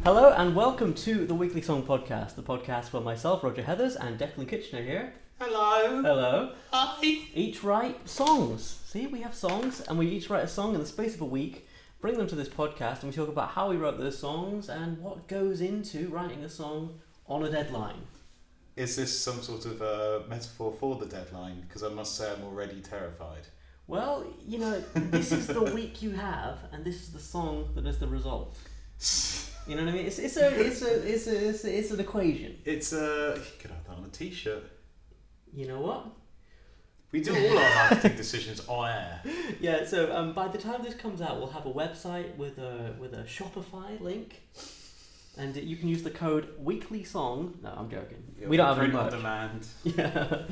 Hello and welcome to the Weekly Song Podcast, the podcast for myself, Roger Heathers, and Declan Kitchener here. Hello. Hello. Hi. Each write songs. See, we have songs, and we each write a song in the space of a week, bring them to this podcast, and we talk about how we wrote those songs and what goes into writing a song on a deadline. Is this some sort of metaphor for the deadline? Because I must say I'm already terrified. Well, you know, this is the week you have, and this is the song that is the result. You know what I mean? It's an equation. You could have that on a t-shirt. You know what? We do all our marketing decisions on air. Yeah. So by the time this comes out, we'll have a website with a Shopify link, and you can use the code weeklysong. No, I'm joking. We don't have any merch. On demand. Yeah.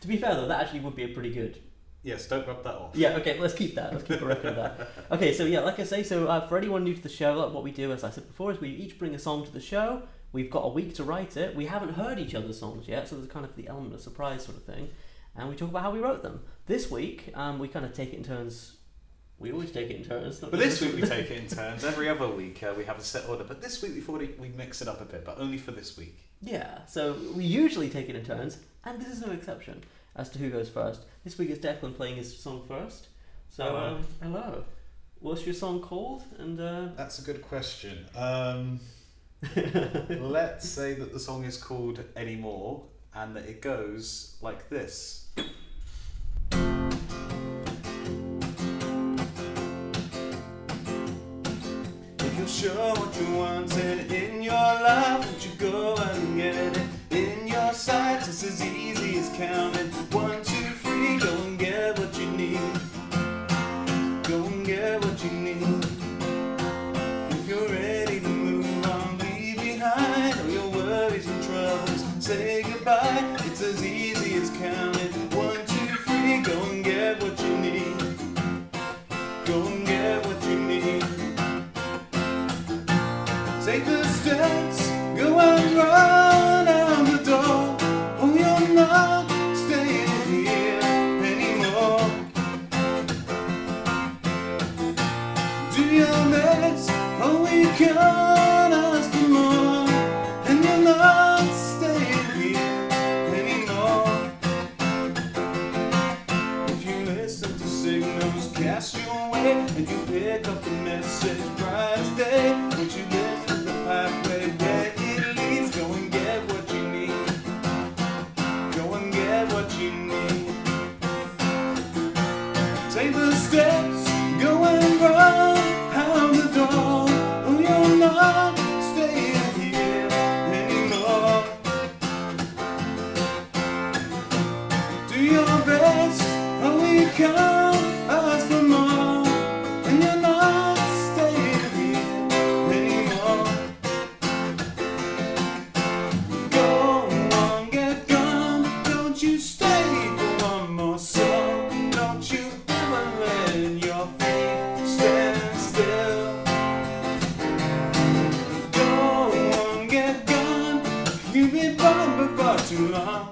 To be fair though, that actually would be a pretty good. Yes, don't rub that off. Yeah, okay, let's keep that. Let's keep a record of that. Okay, so yeah, like I say, for anyone new to the show, like what we do, as I said before, is we each bring a song to the show. We've got a week to write it. We haven't heard each other's songs yet, so there's kind of the element of surprise sort of thing. And we talk about how we wrote them. This week, we kind of take it in turns. We always take it in turns. But this week we take it in turns. Every other week we have a set order. But this week we thought we mix it up a bit, but only for this week. Yeah, so we usually take it in turns, and this is no exception as to who goes first. This week is Declan playing his song first. So, hello. What's your song called? And That's a good question. Let's say that the song is called Anymore, and that it goes like this. If you're sure what you wanted in your life, won't you go and get it? In your sights, it's as easy as counting 1, 2, 3. Go and get what you need. Go and get what you need. If you're ready to move on, leave behind all your worries and troubles. Say goodbye. It's as easy as counting 1, 2, 3. Go and get what you need. Go and get what you need. Take the steps, go and run out the door. Oh, you're not staying here anymore. Do your best, oh, we can't ask for more. And you're not staying here anymore. If you listen to signals cast your way, and you pick up the message bright as day, won't you listen to the pathway where it leads? Go and get what you need. Go and get what you need. Take the steps, go and run out the door. Oh, you're not staying here anymore. Do your best, oh, we can't ask for more. And you're not staying here anymore. Go on, get gone. Don't you stay for one more song. Don't you ever let your feet stand still. Go on, get gone. You've been gone before too long.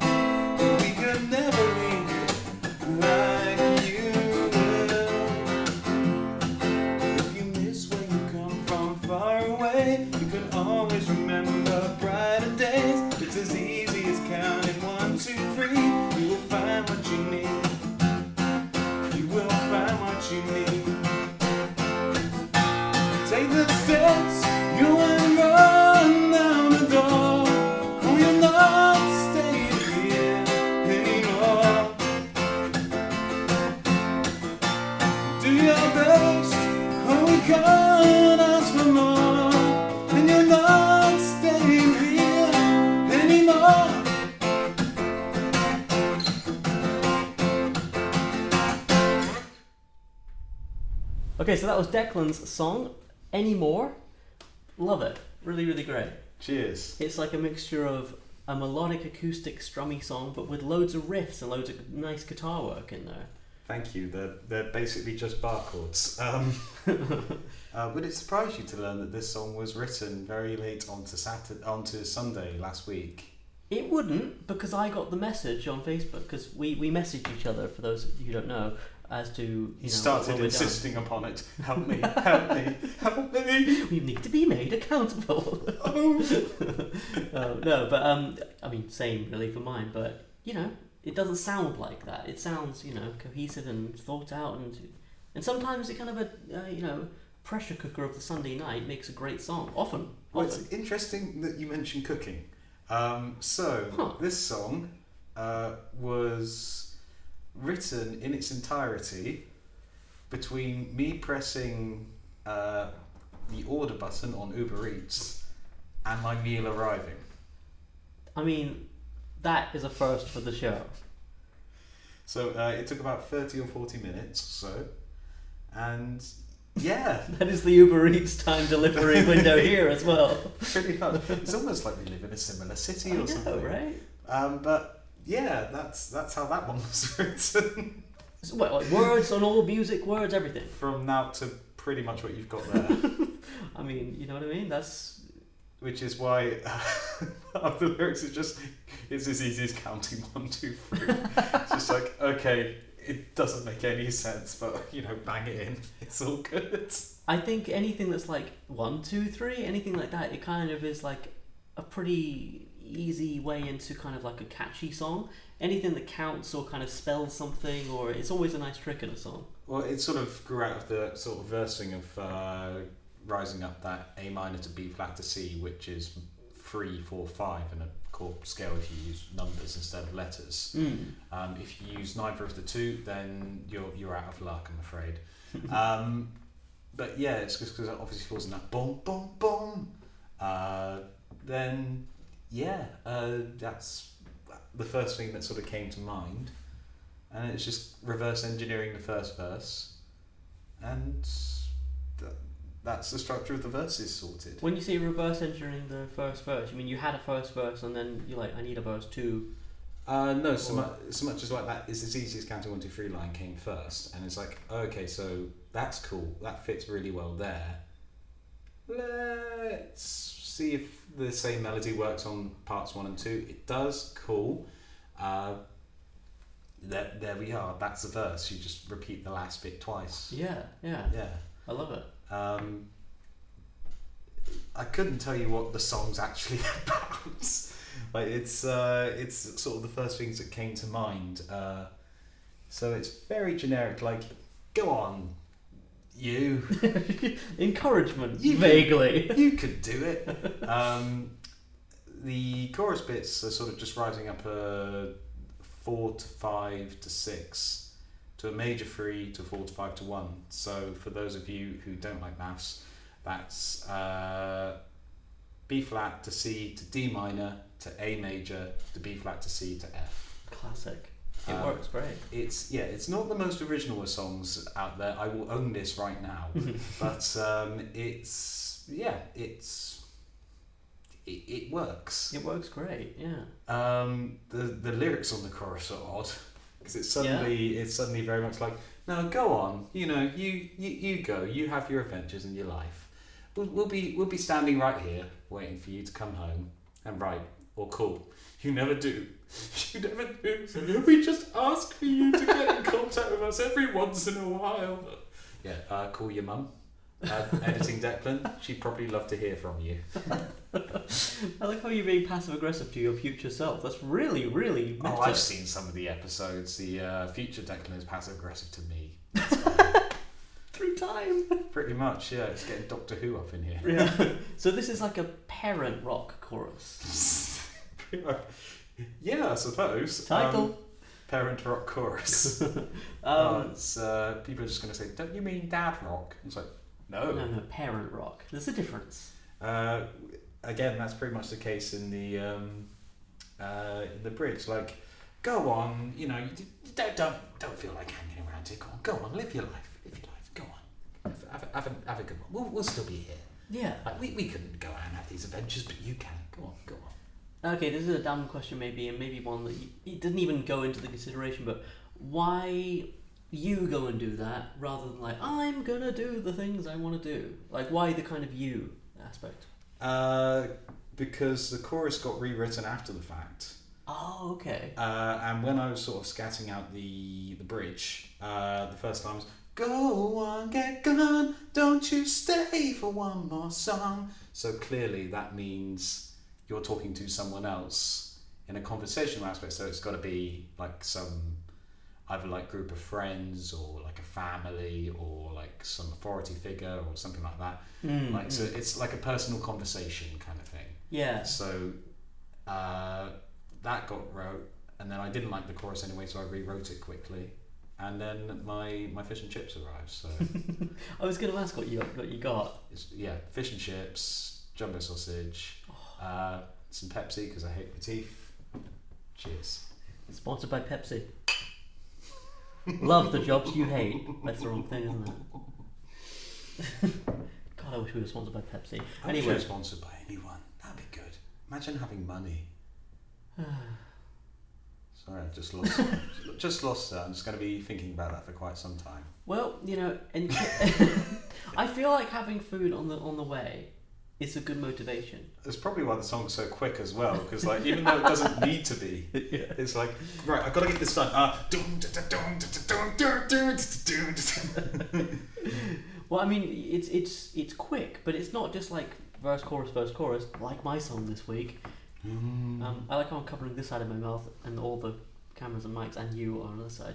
We could never leave you like you will. If you miss where you come from far away, you can always remember brighter days. It's as easy as counting 1, 2, 3. You will find what you need. You will find what you need. Take the steps, go and run down the door. Oh, you're not staying here anymore. Do your best, oh, we can't ask for more. And you're not staying here anymore. okay, so that was Declan's song, Anymore. Love it. Really, really great. Cheers. It's like a mixture of a melodic, acoustic, strummy song, but with loads of riffs and loads of nice guitar work in there. Thank you. They're basically just bar chords. Would it surprise you to learn that this song was written very late onto Sunday last week? It wouldn't, because I got the message on Facebook, because we messaged each other, for those who don't know, as to you know, started what we're insisting upon it. Help me, help me, help me. We need to be made accountable. No, but I mean, same really for mine. But you know, it doesn't sound like that. It sounds, you know, cohesive and thought out, and sometimes it kind of a you know, pressure cooker of the Sunday night makes a great song. Often. Well, it's interesting that you mentioned cooking. This song was written in its entirety between me pressing the order button on Uber Eats and my meal arriving. I mean, that is a first for the show. So it took about 30 or 40 minutes or so, and yeah. That is the Uber Eats time delivery window here as well. Pretty much. It's almost like we live in a similar city or something. Right? But yeah, that's how that one was written. So what, like words on all music, words, everything? From now to pretty much what you've got there. I mean, you know what I mean? Which is why the lyrics it's as easy as counting 1, 2, 3. It's just like, okay, it doesn't make any sense, but you know, bang it in. It's all good. I think anything that's like 1, 2, 3, anything like that, it kind of is like a pretty easy way into kind of like a catchy song. Anything that counts or kind of spells something, or it's always a nice trick in a song. Well, it sort of grew out of the sort of versing of rising up that A minor to B flat to C, which is 3, 4, 5 in a chord scale if you use numbers instead of letters. If you use neither of the two, then you're out of luck, I'm afraid. But yeah, it's just because it obviously falls in that boom, boom, boom. Then yeah, that's the first thing that sort of came to mind, and it's just reverse engineering the first verse, and that's the structure of the verses sorted. When you say reverse engineering the first verse, you mean you had a first verse and then you're like, I need a verse 2? No, so much as like that is as easy as counting 1, 2, 3 line came first, and it's like, okay, so that's cool, that fits really well there. Let's see if the same melody works on parts 1 and 2. It does, cool. There we are, that's the verse. You just repeat the last bit twice. Yeah. I love it. I couldn't tell you what the song's actually about. Like it's sort of the first things that came to mind. So it's very generic. Like, go on, you. Encouragement, vaguely. You could do it. The chorus bits are sort of just rising up a 4 to 5 to 6. To a major 3 to a 4 to 5 to 1. So for those of you who don't like maths, that's B flat to C to D minor to A major to B flat to C to F. Classic. It works great. It's not the most original of songs out there. I will own this right now, but it works. It works great. Yeah. The lyrics on the chorus are odd. Because it's suddenly very much like, no, go on, you know, you go, you have your adventures in your life. We'll be standing right here waiting for you to come home. And right, or cool, you never do. You never do. We just ask for you to get in contact with us every once in a while. Yeah, call your mum. Editing Declan, she'd probably love to hear from you. I like how you're being passive aggressive to your future self. That's really, really meta. Oh, I've seen some of the episodes. The future Declan is passive aggressive to me. Through time. Pretty much, yeah. It's getting Doctor Who up in here. Yeah. So this is like a parent rock chorus. Pretty much. Yeah, I suppose. Title. Parent rock chorus. It's people are just going to say, don't you mean dad rock? It's like, no, parent rock. There's a difference. Again, that's pretty much the case in the bridge. Like, go on, you know, you don't feel like hanging around here. Go on, live your life. Go on, have a good one. We'll still be here. Yeah. Like we couldn't go out and have these adventures, but you can. Go on. Okay, this is a dumb question maybe, and maybe one that you didn't even go into the consideration, but why you go and do that rather than like, I'm gonna do the things I want to do? Like, why the kind of you aspect? Because the chorus got rewritten after the fact. Oh, okay. And when I was sort of scatting out the bridge, the first line was, "Go on, get gone, don't you stay for one more song." So clearly that means you're talking to someone else in a conversational aspect. So it's got to be like some either like group of friends or like a family or like some authority figure or something like that. So it's like a personal conversation kind of thing. Yeah. So that got wrote, and then I didn't like the chorus anyway, so I rewrote it quickly. And then my fish and chips arrived. So I was going to ask what you got. Fish and chips, jumbo sausage, some Pepsi because I hate my teeth. Cheers. Sponsored by Pepsi. Love the jobs you hate. That's the wrong thing, isn't it? God, I wish we were sponsored by Pepsi. I wish we were sponsored by anyone. That'd be good. Imagine having money. Sorry, I just lost. I'm just going to be thinking about that for quite some time. Well, and I feel like having food on the way is a good motivation. That's probably why the song's so quick as well, because like even though it doesn't need to be, it's like, right, I've got to get this done. Well, I mean, it's quick, but it's not just like verse, chorus, like my song this week. I like how I'm covering this side of my mouth and all the cameras and mics, and you are on the other side.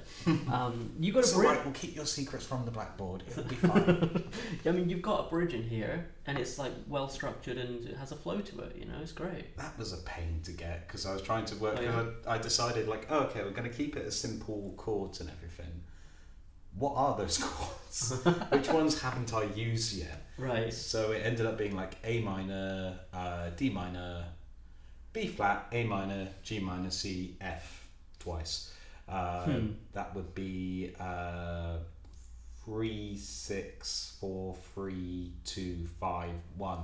You got a bridge. Alright, we'll keep your secrets from the blackboard. It'll be fine. I mean, you've got a bridge in here, and it's like well structured, and it has a flow to it. It's great. That was a pain to get because I was trying to work. I decided like, okay, we're going to keep it as simple chords and everything. What are those chords? Which ones haven't I used yet? Right. So it ended up being like A minor, D minor, B flat, A minor, G minor, C, F twice. That would be 3, 6, 4, 3, 2, 5, 1.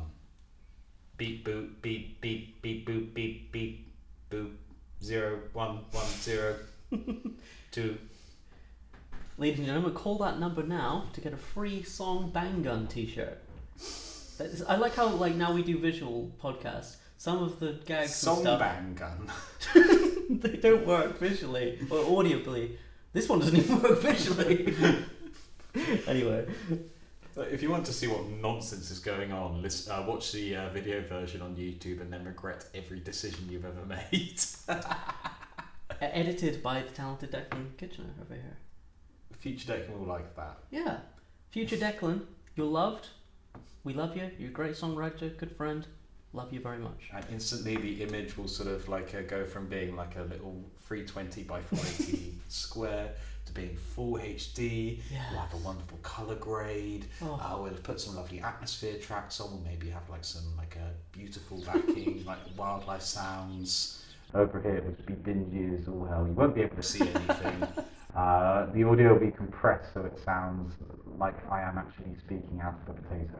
Beep boop beep beep beep boop beep beep boop 0 1 1 0 2. Ladies and gentlemen, call that number now to get a free Song Bang Gun t-shirt. I like how now we do visual podcasts. Some of the gags Song and stuff, Bang Gun. they don't work visually or audibly. This one doesn't even work visually. Anyway, if you want to see what nonsense is going on, watch the video version on YouTube and then regret every decision you've ever made. Edited by the talented Declan Kitchener over here. Future Declan will like that. Yeah. Future Declan, you're loved. We love you. You're a great songwriter, good friend. Love you very much. And instantly the image will sort of go from being like a little 320 by 480 square to being full HD. Yeah. We'll have a wonderful colour grade. Oh. We'll put some lovely atmosphere tracks on. We'll maybe have some a beautiful backing, like wildlife sounds. Over here it'll be dingy as all hell. You won't be able to see anything. The audio will be compressed so it sounds like I am actually speaking out of a potato.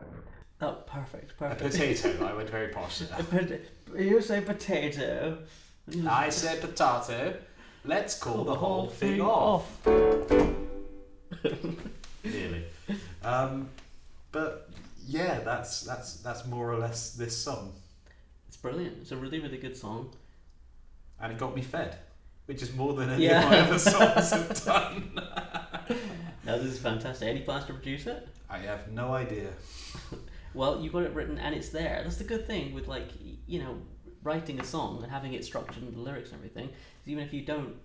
Oh, perfect. A potato, I went very posh there. You say potato. I said potato. Let's call the whole thing off. Nearly. But yeah, that's more or less this song. It's brilliant. It's a really, really good song. And it got me fed, which is more than any of my other songs have done. No, this is fantastic. Any plans to produce it? I have no idea. Well, you got it written and it's there. That's the good thing with writing a song and having it structured and the lyrics and everything. Even if you don't,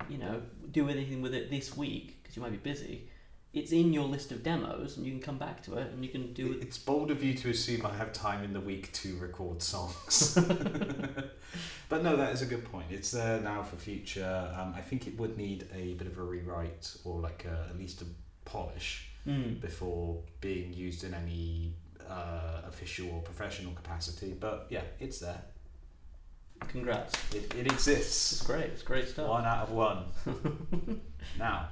do anything with it this week because you might be busy, it's in your list of demos and you can come back to it and you can do it. It's bold of you to assume I have time in the week to record songs. But no, that is a good point. It's there now for future. I think it would need a bit of a rewrite or at least a polish before being used in any official or professional capacity. But yeah, it's there. Congrats. It exists. It's great. It's great stuff. 1 out of 1. Now,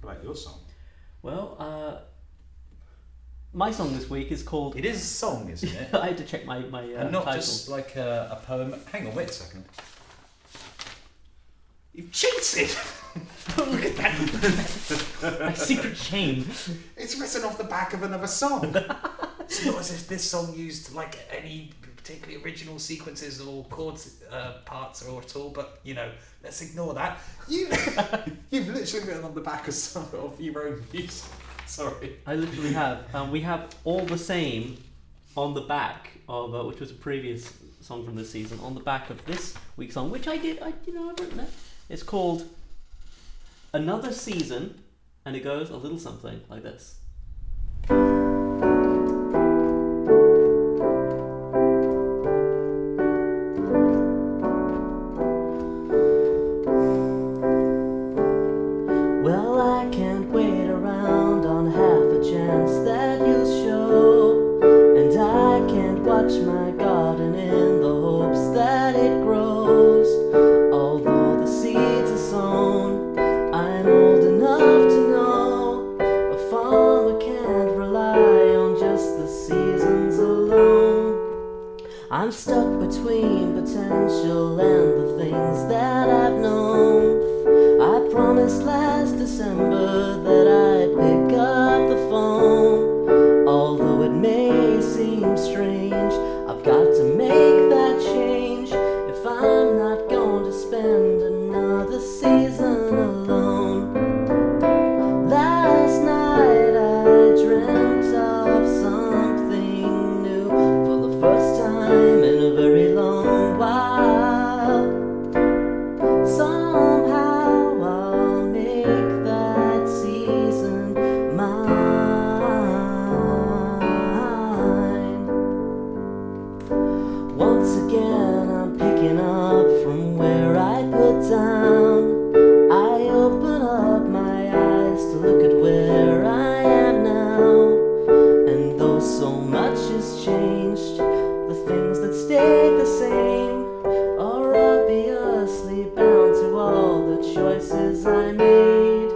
what about your song? Well, my song this week is called... It is a song, isn't it? I had to check my and not title. just like a poem. Hang on, wait a second. You've cheated! Look at that! My secret shame. It's written off the back of another song. It's not as if this song used any particularly original sequences or chord parts or at all, but you know, let's ignore that. You've literally written on the back of some of your own music. Sorry. I literally have. We have All the Same on the back of which was a previous song from this season, on the back of this week's song, which I've written it. It's called Another Season, and it goes a little something like this. Well, I can't wait around on half a chance that you'll show, and I can't watch my garden in the hopes that it grows. Although the seeds are sown, I'm old enough to know a farmer can't rely on just the seasons alone. I'm stuck between potential and the things that I've known. I promised last December that I'd pick up the phone. Although it may seem strange, I've got to make that change if I'm not going to spend another season alone. Last night I dreamt of something new for the first time in a very long while. Somehow I'll make that season mine. Once again I'm picking up from where I put down. I open up my eyes to look at where I am now. And though so much has changed, the things that stayed the same are obviously bound to all the choices I made.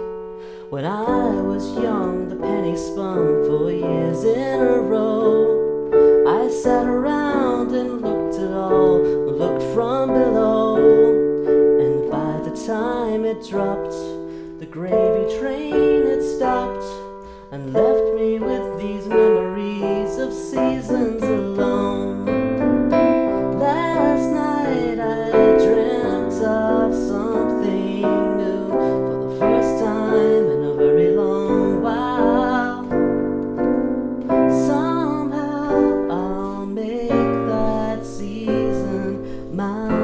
When I was young, the penny spun for years in a row. I sat around and looked at all, looked from below. And by the time it dropped, the gravy train had stopped and left me with these memories of seasons alone. Last night I dreamt of something new for the first time in a very long while. Somehow I'll make that season mine.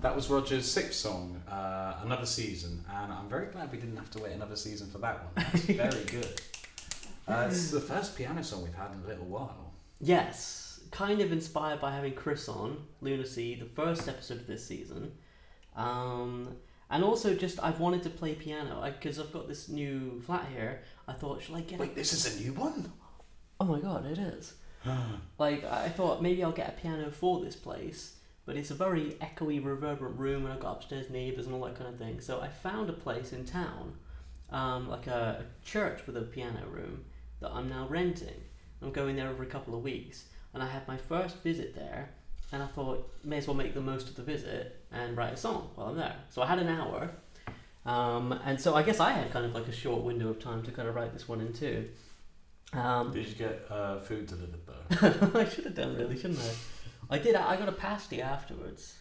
That was Roger's sixth song, Another Season, and I'm very glad we didn't have to wait another season for that one. That's very good. It's the first piano song we've had in a little while. Yes, kind of inspired by having Chris on, Lunacy, the first episode of this season. And also just, I've wanted to play piano, because I've got this new flat here. I thought, shall I get Wait, this is a new one? Oh my god, it is. Like, I thought maybe I'll get a piano for this place, but it's a very echoey, reverberant room, and I've got upstairs neighbours and all that kind of thing. So I found a place in town, like a church with a piano room, that I'm now renting. I'm going there every couple of weeks, and I had my first visit there, and I thought, may as well make the most of the visit and write a song while I'm there. So I had an hour, and so I guess I had kind of like a short window of time to kind of write this one in too. Did you get food delivered though? I should have done, really, shouldn't I? I did. I got a pasty afterwards.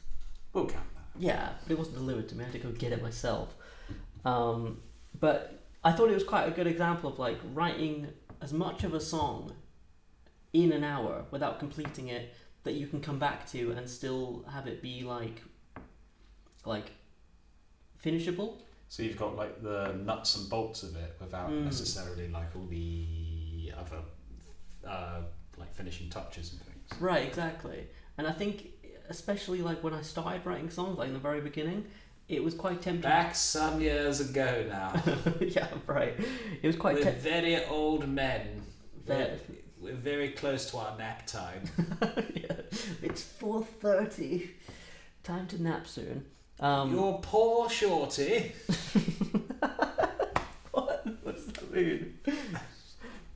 We'll count that. Yeah, but it wasn't delivered to me. I had to go get it myself. But I thought it was quite a good example of like writing as much of a song in an hour without completing it that you can come back to and still have it be like finishable. So you've got like the nuts and bolts of it without necessarily like all the other like finishing touches and things. Right, exactly. And I think especially like when I started writing songs, like in the very beginning, it was quite tempting. Back some years ago now. Yeah, right. It was quite We're very old men. We're very close to our nap time. Yeah. It's 4:30. Time to nap soon. You're poor shorty. What does that mean?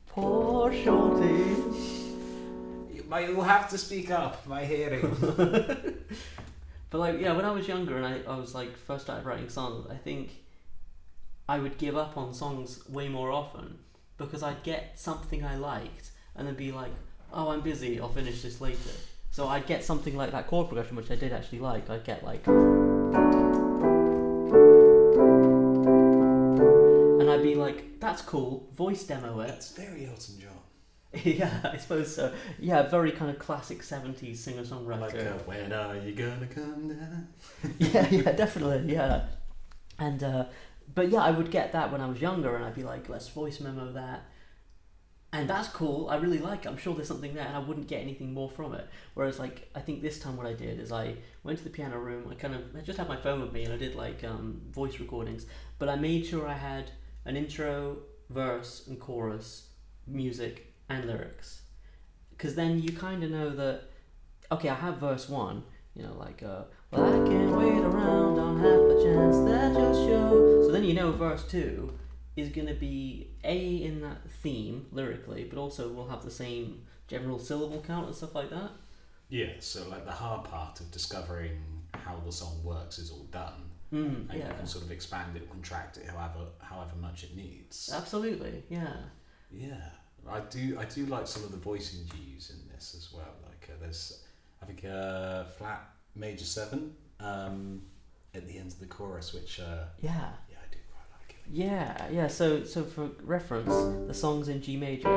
Poor shorty. You'll have to speak up. My hearing. But like, yeah, when I was younger and I was like first started writing songs, I think I would give up on songs way more often because I'd get something I liked and then be like, oh, I'm busy, I'll finish this later. So I'd get something like that chord progression, which I did actually like. I'd get like, and I'd be like, that's cool, voice demo it. It's very Elton John. Yeah, I suppose so. Yeah, very kind of classic 70s singer-songwriter. Like, when are you gonna come down? yeah, definitely, yeah. And, but yeah, I would get that when I was younger and I'd be like, let's voice memo that. And that's cool, I really like it, I'm sure there's something there, and I wouldn't get anything more from it. Whereas, like, I think this time what I did is I went to the piano room, I just had my phone with me and I did like voice recordings, but I made sure I had an intro, verse and chorus, music, and lyrics, because then you kind of know that, okay, I have verse 1, you know, like well, I can't wait around, don't have a chance that you'll show. So then you know verse 2 is going to be A in that theme lyrically, but also will have the same general syllable count and stuff like that. Yeah, so like the hard part of discovering how the song works is all done, and you can sort of expand it or contract it however much it needs. Absolutely, yeah. Yeah. I do like some of the voicing you use in this as well. Like there's, I think, flat major 7 at the end of the chorus, which I do quite like it. Yeah. So for reference, the song's in G major,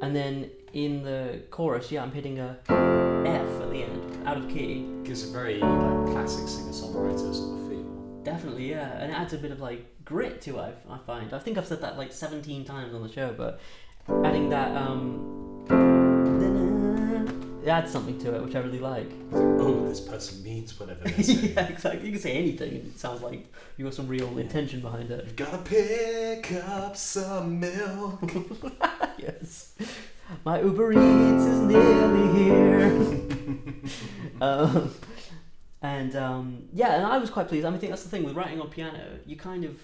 and then in the chorus, I'm hitting a F at the end, out of key. Gives a very like classic singer-songwriter sort of feel. Definitely, yeah, and it adds a bit of like grit to it. I find. I think I've said that like 17 times on the show, but adding that it adds something to it, which I really like. Oh, this person means whatever they say. Yeah, exactly. You can say anything, and it sounds like you got some real intention behind it. You've gotta pick up some milk. Yes. My Uber Eats is nearly here. And I was quite pleased. I think that's the thing with writing on piano. You kind of,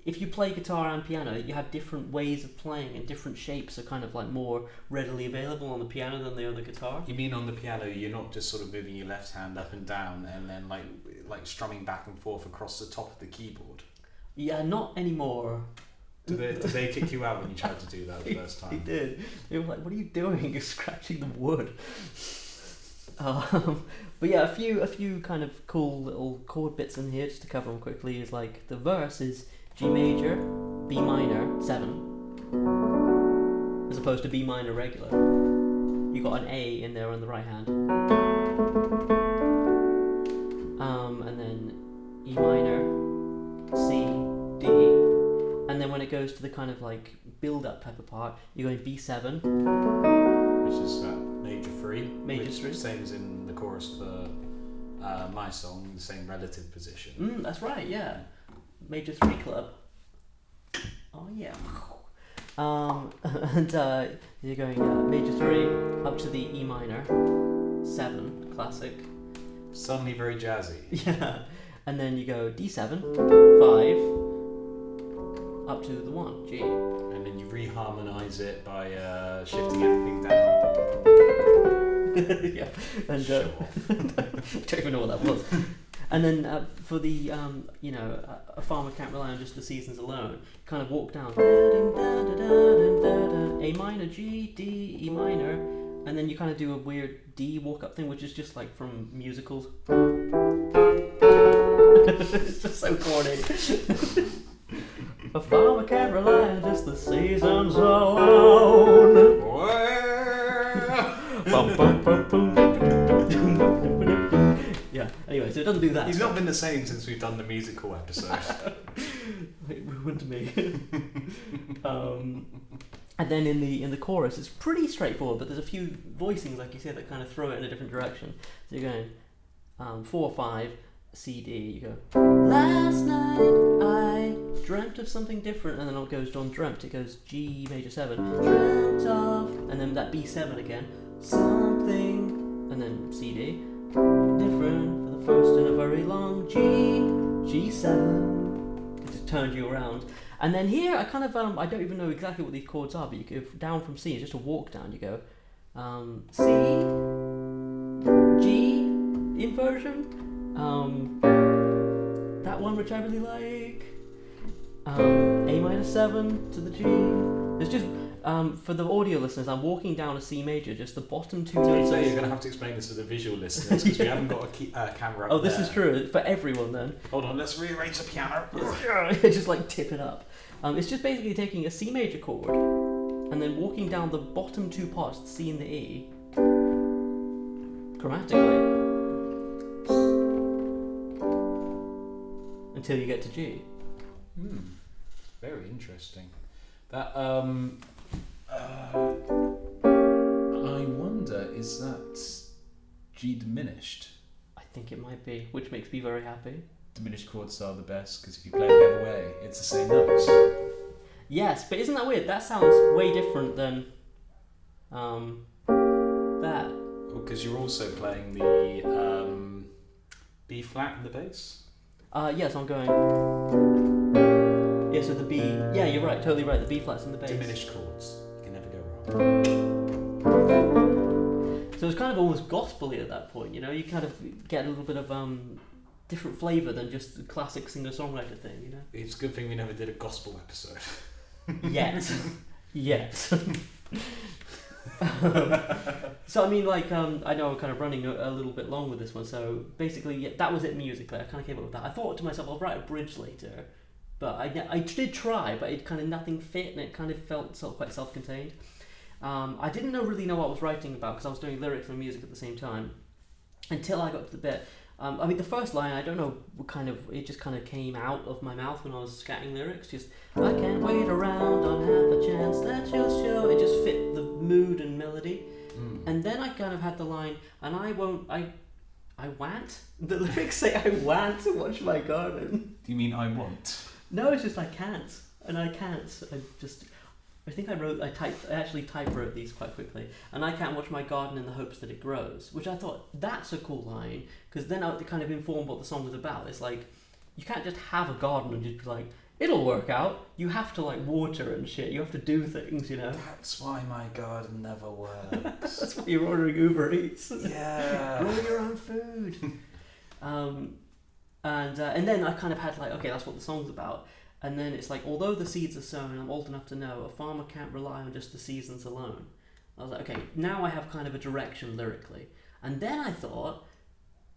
if you play guitar and piano, you have different ways of playing, and different shapes are kind of like more readily available on the piano than they are on the guitar. You mean on the piano, you're not just sort of moving your left hand up and down and then like strumming back and forth across the top of the keyboard? Yeah, not anymore. Did they kick you out when you tried to do that the first time? They did. They were like, "What are you doing? You're scratching the wood." But yeah, a few kind of cool little chord bits in here just to cover them quickly is like the verse is G major, B minor, 7, as opposed to B minor regular. You got an A in there on the right hand, and then E minor, C, D, and then when it goes to the kind of like build-up type of part, you're going B7, which is major 3. Major 3. Same as in the chorus for my song, the same relative position. That's right, yeah. Major 3 club. Oh yeah. And you're going major 3 up to the E minor, 7, classic. Suddenly very jazzy. Yeah. And then you go D7, 5, up to the 1, G. And then you reharmonize it by shifting everything down. Yeah. And Show off. I don't even know what that was. And then for the, a farmer can't rely on just the seasons alone, kind of walk down. A minor, G, D, E minor, and then you kind of do a weird D walk-up thing, which is just like from musicals. It's just so corny. A farmer can't rely on just the seasons alone. Bum, bum, bum, bum. Yeah, anyway, so it doesn't do that. He's not been the same since we've done the musical episode. It ruined me. And then in the chorus, it's pretty straightforward, but there's a few voicings, like you said, that kind of throw it in a different direction. So you're going 4 or 5, C, D, you go, last night I dreamt of something different, and then it goes John dreamt, it goes G major 7, dreamt of, and then that B7 again, something, and then C, D, different for the first in a very long G, G7, it just turned you around. And then here, I kind of, I don't even know exactly what these chords are, but you go down from C, it's just a walk down, you go C, G, version. That one which I really like. A-7 to the G. It's just for the audio listeners, I'm walking down a C major, just the bottom two notes. So you're going to have to explain this to the visual listeners because we haven't got a camera up Oh, this there. is true for everyone then. Hold on, let's rearrange the piano. Just like tip it up. It's just basically taking a C major chord and then walking down the bottom two parts, the C and the E, grammatically, until you get to G. Very interesting. That I wonder, is that G diminished? I think it might be, which makes me very happy. Diminished chords are the best because if you play it the other way, it's the same notes. Yes, but isn't that weird? That sounds way different than that. Well, because you're also playing the B flat in the bass. Yes, I'm going. Yeah, so the B. Yeah, you're right. Totally right. The B flat's in the bass. Diminished chords. You can never go wrong. So it's kind of almost gospel-y at that point. You know, you kind of get a little bit of different flavour than just the classic singer-songwriter thing. You know. It's a good thing we never did a gospel episode. Yet. So I mean, like, I know I'm kind of running a little bit long with this one. So basically, yeah, that was it musically. I kind of came up with that. I thought to myself, I'll write a bridge later, but I did try, but it kind of nothing fit, and it kind of felt quite self-contained. I didn't really know what I was writing about because I was doing lyrics and music at the same time until I got to the bit. I mean, the first line, I don't know, it just kind of came out of my mouth when I was scatting lyrics. Just, I can't wait around on half a chance that you'll show. It just fit the mood and melody. And then I kind of had the line, and I won't. I want. The lyrics say I want to watch my garden. Do you mean I want? No, it's just I can't, and I can't. I think I actually type-wrote these quite quickly, and I can't watch my garden in the hopes that it grows, which I thought, that's a cool line, because then it kind of informed what the song was about. It's like, you can't just have a garden and just be like, it'll work out. You have to like water and shit, you have to do things, you know. That's why my garden never works. That's why you're ordering Uber Eats. Yeah. Grow your own food. And then I kind of had like, okay, that's what the song's about. And then it's like, although the seeds are sown, I'm old enough to know a farmer can't rely on just the seasons alone. I was like, okay, now I have kind of a direction lyrically. And then I thought,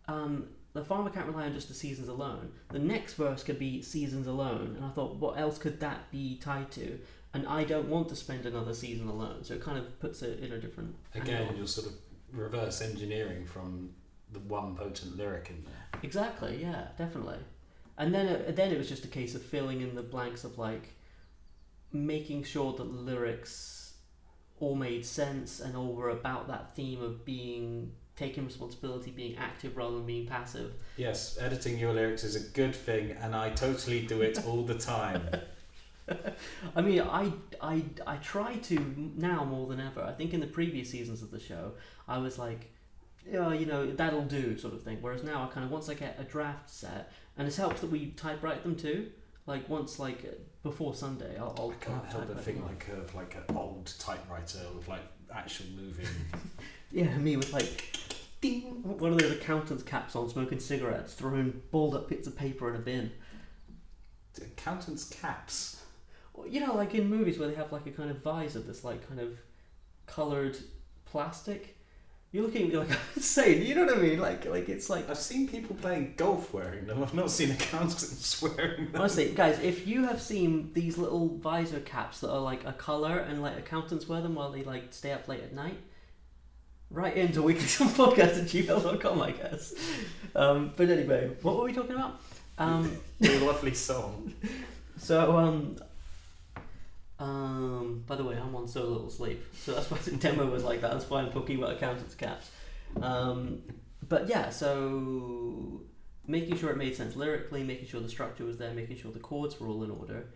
the farmer can't rely on just the seasons alone. The next verse could be seasons alone. And I thought, what else could that be tied to? And I don't want to spend another season alone. So it kind of puts it in a different Again, angle. you're sort of reverse engineering from the one potent lyric in there. Exactly, yeah, definitely. And then it was just a case of filling in the blanks of like making sure that the lyrics all made sense and all were about that theme of taking responsibility, being active rather than being passive. Yes, editing your lyrics is a good thing, and I totally do it all the time. I mean, I try to now more than ever. I think in the previous seasons of the show, I was like, oh, you know, that'll do sort of thing. Whereas now I kind of, once I get a draft set, and it helps that we typewrite them too. Like once, like before Sunday, I'll I can't help but think them. like of like an old typewriter with like actual moving. Yeah, me with like, ding, one of those accountant's caps on, smoking cigarettes, throwing balled up bits of paper in a bin. Accountant's caps. You know, like in movies where they have like a kind of visor that's like kind of coloured plastic. You're looking at me like I'm insane, you know what I mean? Like it's like... I've seen people playing golf wearing them. I've not seen accountants wearing them. Honestly, guys, if you have seen these little visor caps that are like a colour and like accountants wear them while they like stay up late at night, write into weeklysongpodcast@gmail.com, I guess. But anyway, what were we talking about? Your lovely song. So, by the way, I'm on so little sleep, so that's why the demo was like that. That's why I'm talking about accountants' caps. But yeah, so making sure it made sense lyrically, making sure the structure was there, making sure the chords were all in order,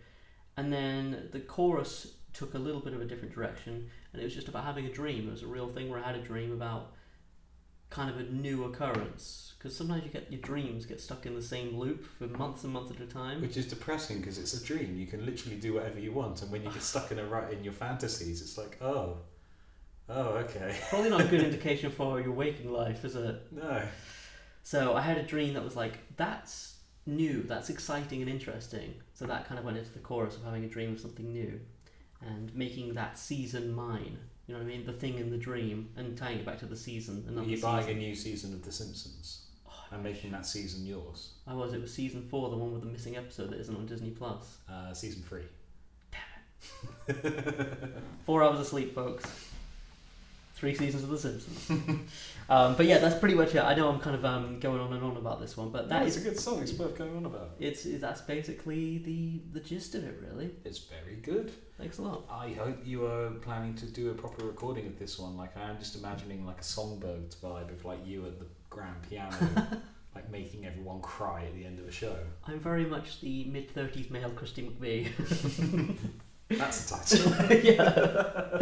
and then the chorus took a little bit of a different direction, and it was just about having a dream. It was a real thing where I had a dream about kind of a new occurrence, because sometimes your dreams get stuck in the same loop for months and months at a time. Which is depressing because it's a dream. You can literally do whatever you want, and when you get stuck in your fantasies, it's like, oh, okay. Probably not a good indication for your waking life, is it? No. So I had a dream that was like, that's new, that's exciting and interesting. So that kind of went into the chorus of having a dream of something new and making that season mine. You know what I mean? The thing in the dream and tying it back to the season. Are you buying a new season of The Simpsons and making that season yours? It was season 4, the one with the missing episode that isn't on Disney Plus. Season 3. Damn it. 4 hours of sleep, folks. 3 seasons of The Simpsons. But yeah, that's pretty much it. I know I'm kind of going on and on about this one, but It's a good song. It's worth going on about. That's basically the gist of it, really. It's very good. Thanks a lot. I hope you are planning to do a proper recording of this one. Like, I am just imagining like a Songbirds vibe of like you at the grand piano, like making everyone cry at the end of a show. I'm very much the mid-30s male Christy McVie. That's the title. Yeah.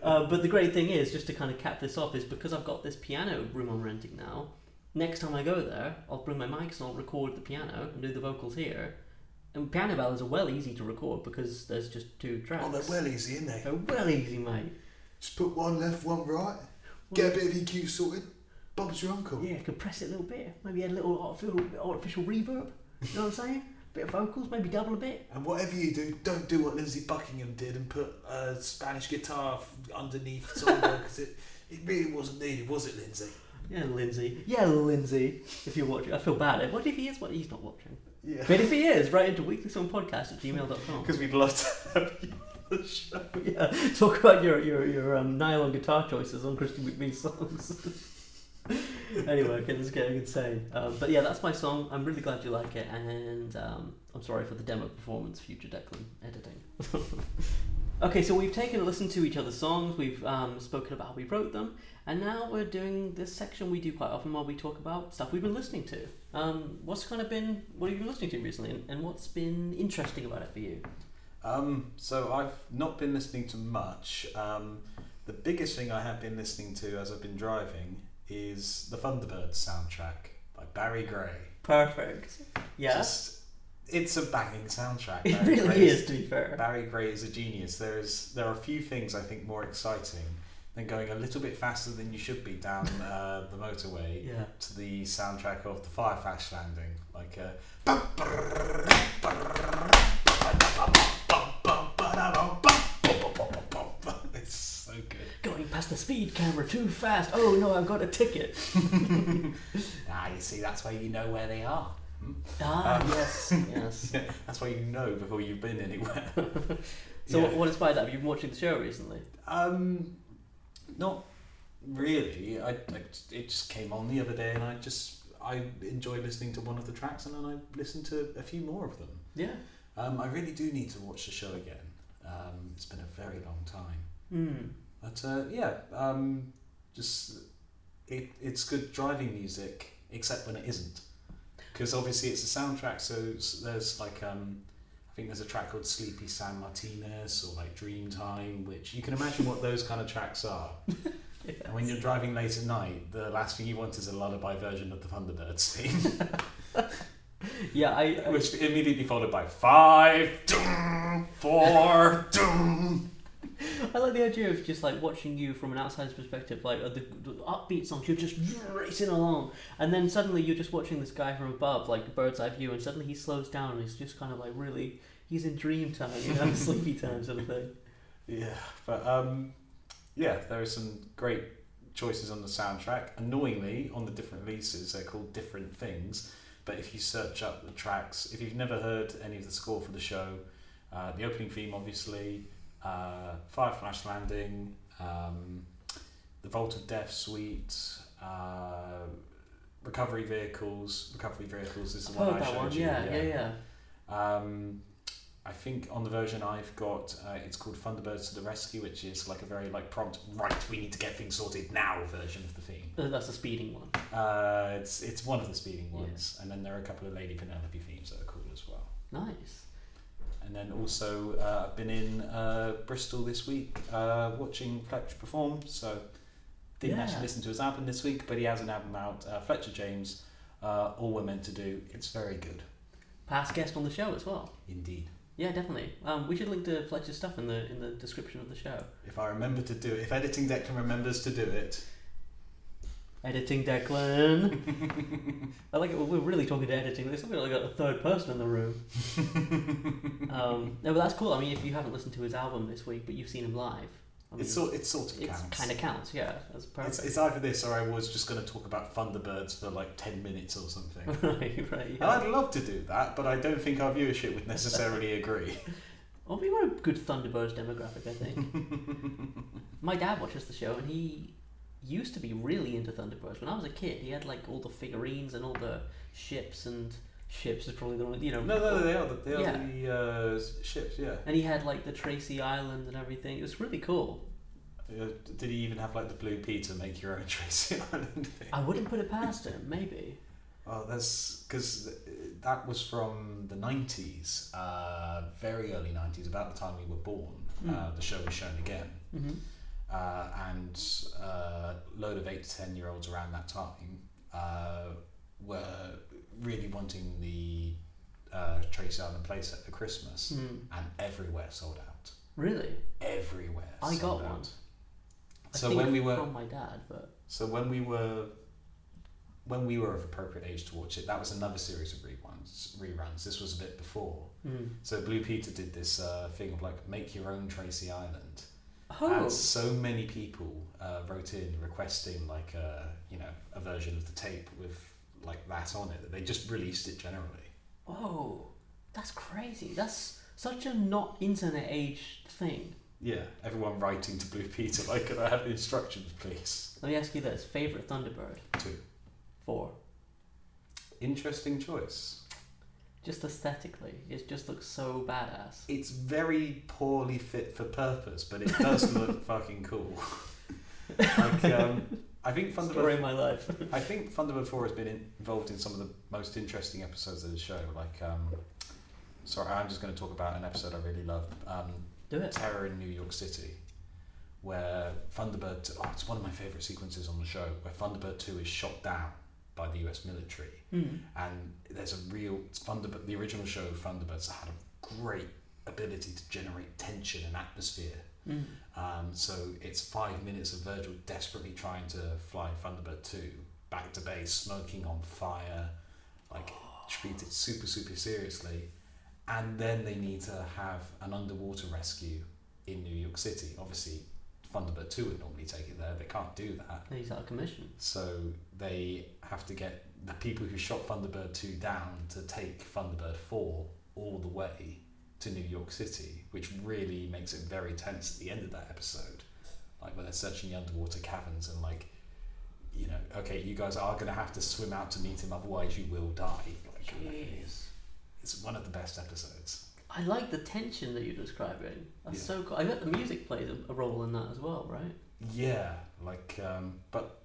But the great thing is, just to kind of cap this off, is because I've got this piano room I'm renting now, next time I go there, I'll bring my mics and I'll record the piano and do the vocals here. And piano ballads are well easy to record because there's just 2 tracks. Oh, they're well easy, aren't they? They're well easy, mate. Just put one left, one right, get a bit of EQ sorted, Bob's your uncle. Yeah, compress it a little bit, maybe add a little artificial reverb, you know what I'm saying? Bit of vocals, maybe double a bit. And whatever you do, don't do what Lindsay Buckingham did and put a Spanish guitar underneath Songbird because it really wasn't needed, was it, Lindsay? Yeah, Lindsay. If you're watching, I feel bad. What if he is? What he's not watching. Yeah. But if he is, write into weeklysongpodcast@gmail.com. Because we'd love to have you on the show. Yeah, talk about your nylon guitar choices on Christy McVie's songs. Anyway, okay, this is getting insane. But yeah, that's my song. I'm really glad you like it, and I'm sorry for the demo performance, future Declan editing. Okay, so we've taken a listen to each other's songs, we've spoken about how we wrote them, and now we're doing this section we do quite often where we talk about stuff we've been listening to. What have you been listening to recently, and what's been interesting about it for you? So I've not been listening to much. The biggest thing I have been listening to as I've been driving is the Thunderbirds soundtrack by Barry Gray. Perfect. Yeah. It's a banging soundtrack. It really is, to be fair. Barry Gray is a genius. There are a few things I think more exciting than going a little bit faster than you should be down the motorway to the soundtrack of the Fireflash Landing. Like it's so good. Going past the speed camera too fast. Oh no, I've got a ticket. You see, that's why you know where they are. Yes. Yeah, that's why you know before you've been anywhere. So what inspired that? Have you been watching the show recently? Not really. It just came on the other day, and I enjoyed listening to one of the tracks, and then I listened to a few more of them. Yeah. I really do need to watch the show again. It's been a very long time. But it's good driving music, except when it isn't. Because obviously it's a soundtrack, so there's like I think there's a track called Sleepy San Martinez or like Dreamtime, which you can imagine what those kind of tracks are. Yes. And when you're driving late at night, the last thing you want is a lullaby version of the Thunderbirds theme. Yeah, which immediately followed by 5, 4, I like the idea of just like watching you from an outsider's perspective, like the upbeat songs, you're just racing along, and then suddenly you're just watching this guy from above, like a bird's eye view, and suddenly he slows down and he's just kind of like really, he's in dream time, you know, sleepy time sort of thing. Yeah, but there are some great choices on the soundtrack. Annoyingly, on the different releases, they're called different things, but if you search up the tracks, if you've never heard any of the score for the show, the opening theme obviously, Fireflash Landing, the Vault of Death suite, Recovery Vehicles is the one I showed you. Yeah. I think on the version I've got, it's called Thunderbirds to the Rescue, which is like a very like prompt, right, we need to get things sorted now version of the theme. That's the speeding one. It's one of the speeding ones, and then there are a couple of Lady Penelope themes that are cool as well. Nice. And then also I've been in Bristol this week watching Fletch perform, so didn't actually listen to his album this week, but he has an album out, Fletcher James, All We're Meant to Do. It's very good. Past guest on the show as well. Indeed. Yeah, definitely. We should link to Fletcher's stuff in the description of the show. If I remember to do it, if Editing Declan remembers to do it. Editing Declan. I like it. We're really talking to editing. There's something like a third person in the room. No, but that's cool. I mean, if you haven't listened to his album this week, but you've seen him live, I mean, it sort of counts. It kind of counts, yeah. That's perfect. It's either this or I was just going to talk about Thunderbirds for like 10 minutes or something. right. And I'd love to do that, but I don't think our viewership would necessarily agree. Well, we were a good Thunderbirds demographic, I think. My dad watches the show, and he used to be really into Thunderbirds. When I was a kid, he had like all the figurines and all the ships, and ships is probably the wrong, you know. No, they are the ships, yeah. And he had like the Tracy Island and everything. It was really cool. Did he even have like the Blue Peter make your own Tracy Island thing? I wouldn't put it past him, maybe. Oh, that's because that was from the 90s, very early 90s, about the time we were born. The show was shown again. Mm-hmm. And a load of 8 to 10 year olds around that time were really wanting the Tracy Island playset for Christmas, and everywhere sold out. Really? Everywhere. I got one. So when we were from my dad, but when we were of appropriate age to watch it, that was another series of reruns. This was a bit before. So Blue Peter did this thing of like make your own Tracy Island. Oh. And so many people wrote in requesting like a version of the tape with like that on it that they just released it generally. Whoa, that's crazy. That's such a not internet age thing. Yeah, everyone writing to Blue Peter like, could I have the instructions, please? Let me ask you this: favorite Thunderbird? 2. 4. Interesting choice. Just aesthetically, it just looks so badass. It's very poorly fit for purpose, but it does look fucking cool. Like, I think Thunderbird. Story of my life. I think Thunderbird 4 has been involved in some of the most interesting episodes of the show. Like, sorry, I'm just going to talk about an episode I really love. Do it. Terror in New York City, where Thunderbird. It's one of my favourite sequences on the show, where Thunderbird 2 is shot down by the US military, and there's a real Thunderbird. The original show Thunderbirds had a great ability to generate tension and atmosphere. So it's 5 minutes of Virgil desperately trying to fly Thunderbird 2 back to base, smoking on fire, like treated super seriously, and then they need to have an underwater rescue in New York City. Obviously Thunderbird 2 would normally take it there. They can't do that. He's out of commission. So they have to get the people who shot Thunderbird 2 down to take Thunderbird 4 all the way to New York City, which really makes it very tense at the end of that episode. Like when they're searching the underwater caverns and like, you know, okay, you guys are going to have to swim out to meet him, otherwise you will die. Like, it's one of the best episodes. I like the tension that you're describing. That's so cool. I bet the music plays a role in that as well, right? Yeah, like, but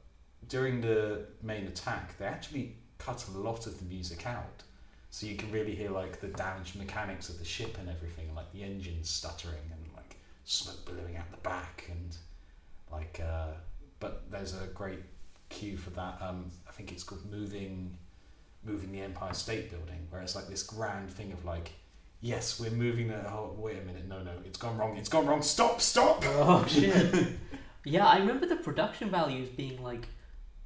during the main attack, they actually cut a lot of the music out. So you can really hear like the damaged mechanics of the ship and everything, like the engines stuttering and like smoke billowing out the back and like, but there's a great cue for that. I think it's called moving the Empire State Building, where it's like this grand thing of like, yes, we're moving the wait a minute, no, it's gone wrong, stop! Oh shit. Yeah, I remember the production values being like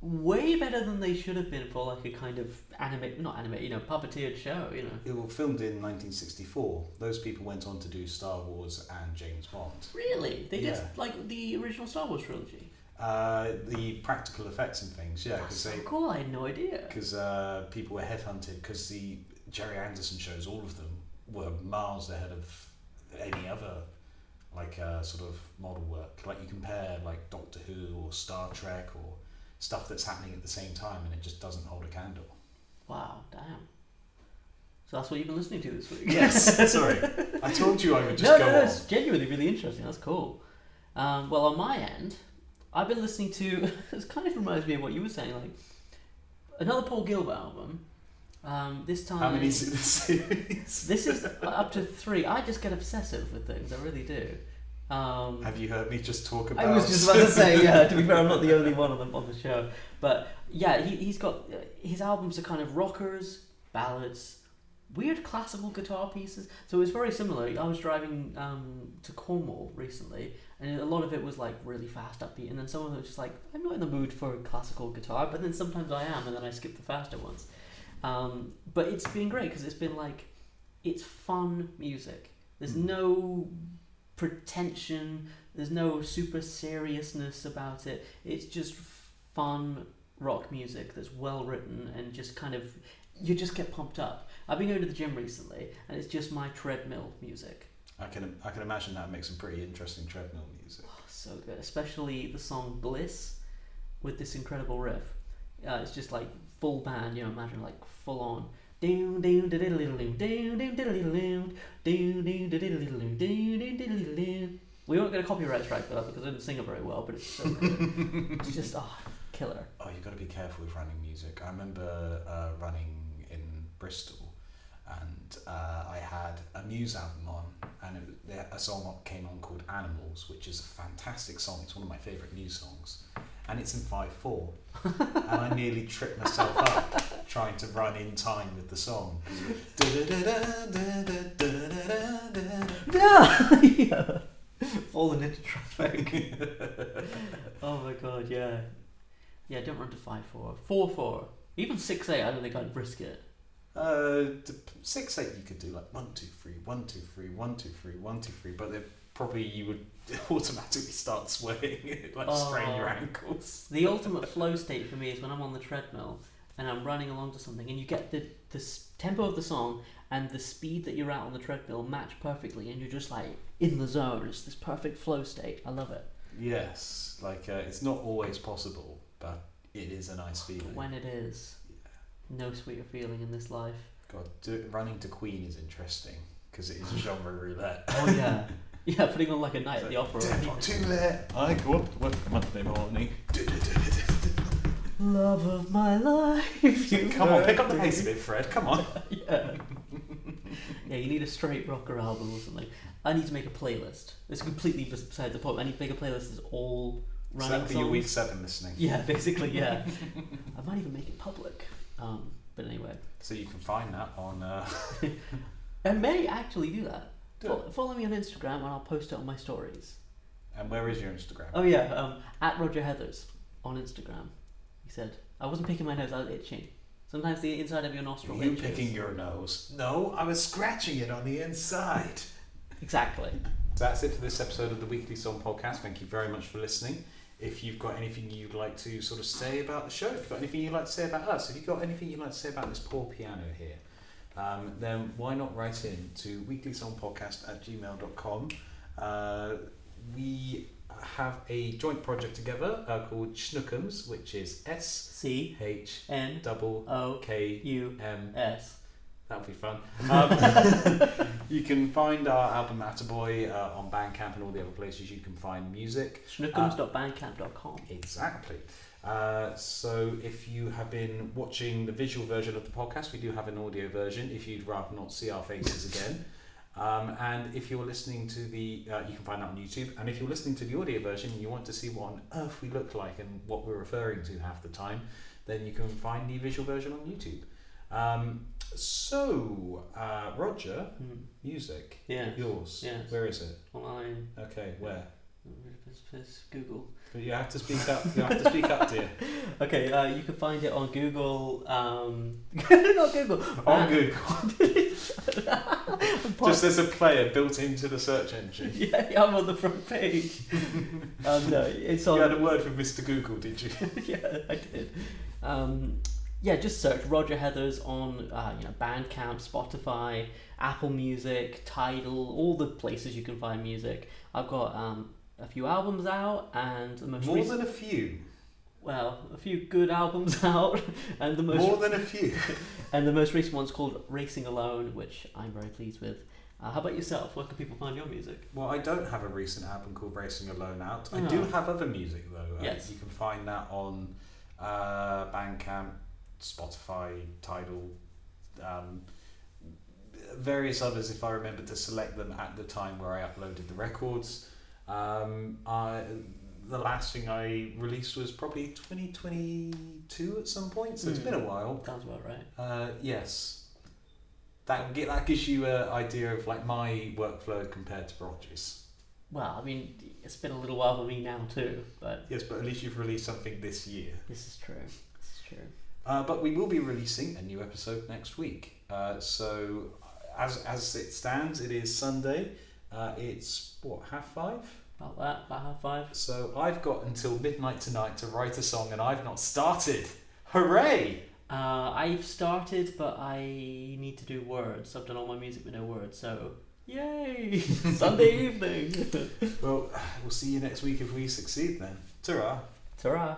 way better than they should have been for like a kind of puppeteered show, you know. It was filmed in 1964. Those people went on to do Star Wars and James Bond. Really? They did like the original Star Wars trilogy? The practical effects and things, yeah. That's so cool, I had no idea. Because people were headhunted, because the Jerry Anderson shows, all of them, were miles ahead of any other like sort of model work. Like you compare like Doctor Who or Star Trek or stuff that's happening at the same time and it just doesn't hold a candle. Wow, damn. So that's what you've been listening to this week? Yes, sorry. I told you I would just go on. It's genuinely really interesting. That's cool. Well, on my end, I've been listening to, this kind of reminds me of what you were saying, like another Paul Gilbert album. This time. How many is it this series? This is up to 3. I just get obsessive with things. I really do. Have you heard me just talk about? I was just about to say, yeah. To be fair, I'm not the only one on the show, but yeah, he's got his albums are kind of rockers, ballads, weird classical guitar pieces. So it was very similar. I was driving to Cornwall recently, and a lot of it was like really fast, upbeat, and then some of it was just like, I'm not in the mood for classical guitar, but then sometimes I am, and then I skip the faster ones. But it's been great because it's been like, it's fun music. There's no pretension, there's no super seriousness about it. It's just fun rock music that's well written and just kind of, you just get pumped up. I've been going to the gym recently, and it's just my treadmill music. I can imagine that makes some pretty interesting treadmill music. Oh, so good, especially the song Bliss with this incredible riff. It's just like full band, imagine like full on. We won't get a copyright strike for that because I didn't sing it very well, but it's so good. It's just killer. Oh, you've got to be careful with running music. I remember running in Bristol, and I had a Muse album on, and a song came on called Animals, which is a fantastic song. It's one of my favourite Muse songs, and it's in 5/4, and I nearly tripped myself up trying to run in time with the song. Yeah. Falling into traffic. Oh my god, yeah. Yeah, don't run to 5/4. 4/4. Even 6/8, I don't think I'd risk it. 6/8 you could do like 1 2 3 1 2 3 1 2 3 1 2 3, but then probably you would automatically start swaying, like strain your ankles. The ultimate flow state for me is when I'm on the treadmill and I'm running along to something, and you get the tempo of the song and the speed that you're at on the treadmill match perfectly, and you're just like in the zone. It's this perfect flow state. I love it. Yes, like it's not always possible, but it is a nice feeling. When it is, no sweeter feeling in this life. God, running to Queen is interesting because it is genre roulette. Oh yeah, yeah, putting on like a Night at the Opera. Too late. I go up to work Monday morning. Love of my life. Come on, pick up the pace a bit, Fred. Come on. Yeah. Yeah, you need a straight rocker album or something. I need to make a playlist. It's completely beside the point. I need to make a playlist that's all running songs. So that'll be your week 7 listening. Yeah, basically, yeah. I might even make it public. But anyway. So you can find that on... I may actually do that. Follow me on Instagram and I'll post it on my stories. And where is your Instagram? Oh yeah, at Roger Heathers on Instagram. He said, I wasn't picking my nose, I was itching. Sometimes the inside of your nostril itches. You picking your nose? No, I was scratching it on the inside. Exactly. So that's it for this episode of the Weekly Song Podcast. Thank you very much for listening. If you've got anything you'd like to sort of say about the show, if you've got anything you'd like to say about us, if you've got anything you'd like to say about this poor piano here, then why not write in to weeklysongpodcast@gmail.com. We have a joint project together called Schnookums, which is SCHNOOKUMS. That would be fun. You can find our album Attaboy on Bandcamp and all the other places you can find music. Schnookums.bandcamp.com. Exactly. So if you have been watching the visual version of the podcast, we do have an audio version if you'd rather not see our faces again. And if you're listening to the, you can find that on YouTube. And if you're listening to the audio version and you want to see what on earth we look like and what we're referring to half the time, then you can find the visual version on YouTube. Roger, music. Yeah. Yours. Yes. Where is it? Online. Okay, where? Google. But you have to speak up. You have to speak up, dear. Okay, you can find it on Google. Not Google. On Google. Just as a player built into the search engine. Yeah, I'm on the front page. No, it's on. You had a word with Mr. Google, did you? Yeah, I did. Yeah, just search Roger Heathers on Bandcamp, Spotify, Apple Music, Tidal, all the places you can find music. I've got a few albums out, and the most more than a few. Well, a few good albums out, and the most more than a few. And the most recent one's called Racing Alone, which I'm very pleased with. How about yourself? Where can people find your music? Well, I don't have a recent album called Racing Alone out. I do have other music though. Yes. You can find that on Bandcamp, Spotify, Tidal, various others if I remember to select them at the time where I uploaded the records. The last thing I released was probably 2022 at some point, so it's been a while. Sounds about right. Yes. That gives you an idea of like my workflow compared to Roger's. Well, I mean, it's been a little while for me now too, but Yes, but at least you've released something this year. this is true. This is true. But we will be releasing a new episode next week. So as it stands, it is Sunday. It's what, 5:30? About that, about 5:30. So I've got until midnight tonight to write a song, and I've not started. Hooray! I've started, but I need to do words. I've done all my music with no words, so yay! Sunday evening. Well, we'll see you next week if we succeed then. Ta-ra! Ta-ra.